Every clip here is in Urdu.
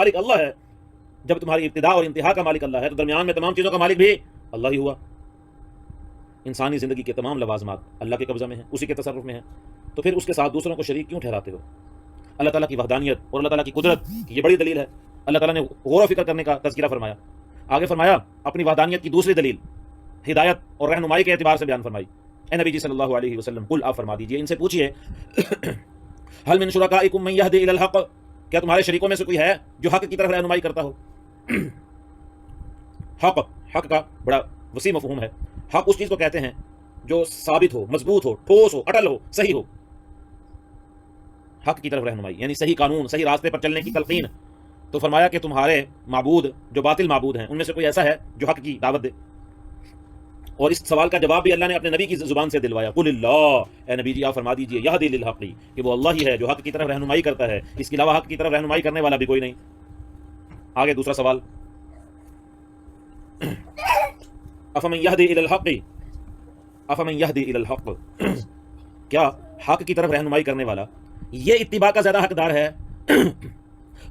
مالک اللہ ہے. جب تمہاری ابتدا اور انتہا کا مالک اللہ ہے تو درمیان میں تمام چیزوں کا مالک بھی اللہ ہی ہوا. انسانی زندگی کے تمام لوازمات اللہ کے قبضہ میں ہیں، اسی کے تصرف میں ہیں، تو پھر اس کے ساتھ دوسروں کو شریک کیوں ٹھہراتے ہو؟ اللہ تعالیٰ کی وحدانیت اور اللہ تعالیٰ کی قدرت کی یہ بڑی دلیل ہے. اللہ تعالیٰ نے غور و فکر کرنے کا تذکرہ فرمایا. آگے فرمایا اپنی وحدانیت کی دوسری دلیل ہدایت اور رہنمائی کے اعتبار سے بیان فرمائی. اے نبی جی صلی اللہ علیہ وسلم قل، آپ فرما دیجئے، ان سے پوچھئے هل من شرکائکم من یہدی الی الحق، کیا تمہارے شریکوں میں سے کوئی ہے جو حق کی طرف رہنمائی کرتا ہو؟ حق کا بڑا وسیع مفہوم ہے. حق اس چیز کو کہتے ہیں جو ثابت ہو، مضبوط ہو، ٹھوس ہو، اٹل ہو، صحیح ہو. حق کی طرف رہنمائی یعنی صحیح قانون، صحیح راستے پر چلنے کی تلقین. تو فرمایا کہ تمہارے معبود جو باطل معبود ہیں ان میں سے کوئی ایسا ہے جو حق کی دعوت دے؟ اور اس سوال کا جواب بھی اللہ نے اپنے نبی کی زبان سے دلوایا. قل اللہ، اے نبی جی آپ فرما دیجئے، یہدی للحق، کہ وہ اللہ ہی ہے جو حق کی طرف رہنمائی کرتا ہے، اس کے علاوہ حق کی طرف رہنمائی کرنے والا بھی کوئی نہیں. آگے دوسرا سوال، افمن یہدی الی الحق، افمن یہدی الی الحق، کیا حق کی طرف رہنمائی کرنے والا یہ اتباع کا زیادہ حقدار ہے؟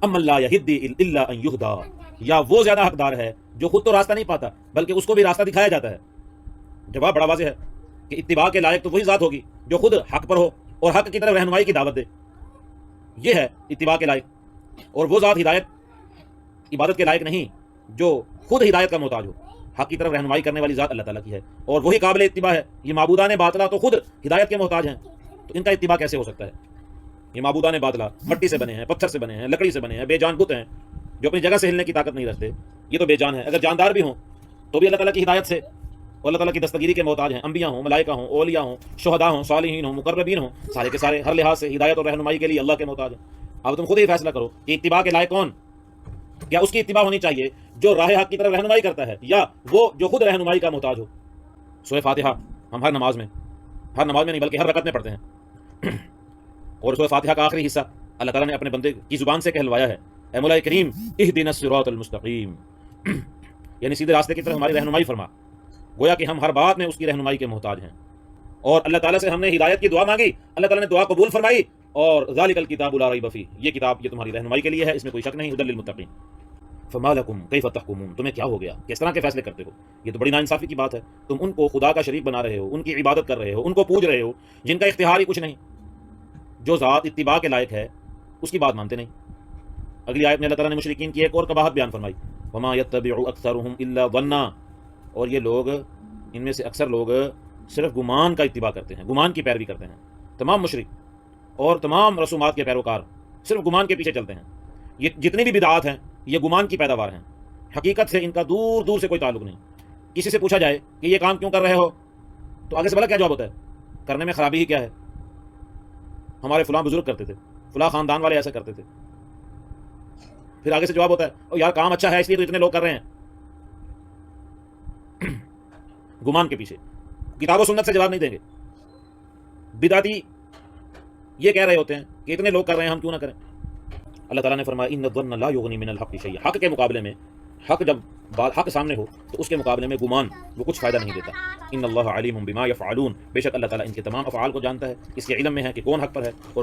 ام لا یہدی الا ان یہدی، یا وہ زیادہ حقدار ہے جو خود تو راستہ نہیں پاتا بلکہ اس کو بھی راستہ دکھایا جاتا ہے؟ جواب بڑا واضح ہے کہ اتباع کے لائق تو وہی ذات ہوگی جو خود حق پر ہو اور حق کی طرف رہنمائی کی دعوت دے. یہ ہے اتباع کے لائق. اور وہ ذات ہدایت عبادت کے لائق نہیں جو خود ہدایت کا محتاج ہو. حق کی طرف رہنمائی کرنے والی ذات اللہ تعالیٰ کی ہے اور وہی قابل اتباع ہے. یہ معبودان باطلہ تو خود ہدایت کے محتاج ہیں، تو ان کا اتباع کیسے ہو سکتا ہے؟ یہ معبودان باطلہ مٹی سے بنے ہیں، پتھر سے بنے ہیں، لکڑی سے بنے ہیں، بے جان بت ہیں جو اپنی جگہ سے ہلنے کی طاقت نہیں رکھتے. یہ تو بے جان ہے. اگر جاندار بھی ہوں تو بھی اللہ تعالیٰ کی ہدایت سے اور اللہ تعالیٰ کی دستگیری کے محتاج ہیں. انبیاء ہوں، ملائکہ ہوں، اولیاء ہوں، شہداء ہوں، صالحین ہوں، مقربین ہوں، سارے کے سارے ہر لحاظ سے ہدایت اور رہنمائی کے لیے اللہ کے محتاج ہیں. اب تم خود ہی فیصلہ کرو کہ اتباع کے لائق کون؟ کیا اس کی اتباع ہونی چاہیے جو راہ حق کی طرف رہنمائی کرتا ہے، یا وہ جو خود رہنمائی کا محتاج ہو؟ سورہ فاتحہ ہم ہر نماز میں نہیں بلکہ ہر رکعت میں پڑھتے ہیں، اور سورہ فاتحہ کا آخری حصہ اللہ تعالیٰ نے اپنے بندے کی زبان سے کہلوایا ہے، اے مولا کریم اہدنا الصراط المستقیم، یعنی سیدھے راستے کی طرف ہماری رہنمائی فرما. گویا کہ ہم ہر بات میں اس کی رہنمائی کے محتاج ہیں. اور اللہ تعالیٰ سے ہم نے ہدایت کی دعا مانگی، اللہ تعالیٰ نے دعا قبول فرمائی. اور ذالک الکتاب لا ریب فیہ، یہ کتاب یہ تمہاری رہنمائی کے لیے ہے، اس میں کوئی شک نہیں. ھدی للمتقین. فما لکم کیف تحکمون، تمہیں کیا ہو گیا، کس طرح کے فیصلے کرتے ہو؟ یہ تو بڑی ناانصافی کی بات ہے. تم ان کو خدا کا شریک بنا رہے ہو، ان کی عبادت کر رہے ہو، ان کو پوج رہے ہو جن کا اختیار ہی کچھ نہیں. جو ذات اتباع کے لائق ہے اس کی بات مانتے نہیں. اگلی آیت میں اللہ تعالیٰ نے مشرکین کی ایک اور قباحت بیان فرمائی، وما یتبع اکثرهم الا ظنا، اور یہ لوگ، ان میں سے اکثر لوگ صرف گمان کا اتباع کرتے ہیں، گمان کی پیروی کرتے ہیں. تمام مشرک اور تمام رسومات کے پیروکار صرف گمان کے پیچھے چلتے ہیں. یہ جتنی بھی بدعات ہیں یہ گمان کی پیداوار ہیں، حقیقت سے ان کا دور دور سے کوئی تعلق نہیں. کسی سے پوچھا جائے کہ یہ کام کیوں کر رہے ہو تو آگے سے بھلا کیا جواب ہوتا ہے؟ کرنے میں خرابی ہی کیا ہے، ہمارے فلاں بزرگ کرتے تھے، فلاں خاندان والے ایسا کرتے تھے. پھر آگے سے جواب ہوتا ہے او یار کام اچھا ہے اس لیے تو اتنے لوگ کر رہے ہیں. گمان کے پیچھے. کتاب و سنت سے جواب نہیں دیں گے. بدعتی یہ کہہ رہے ہوتے ہیں کہ اتنے لوگ کر رہے ہیں ہم کیوں نہ کریں. اللہ تعالیٰ نے فرمایا ان الظن لا یغنی من الحق شیئا، حق کے مقابلے میں، حق جب حق سامنے ہو تو اس کے مقابلے میں گمان وہ کچھ فائدہ نہیں دیتا. ان اللہ علیم بما یفعلون، بے شک اللہ تعالیٰ ان کے تمام افعال کو جانتا ہے، اس کے علم میں ہے کہ کون حق پر ہے اور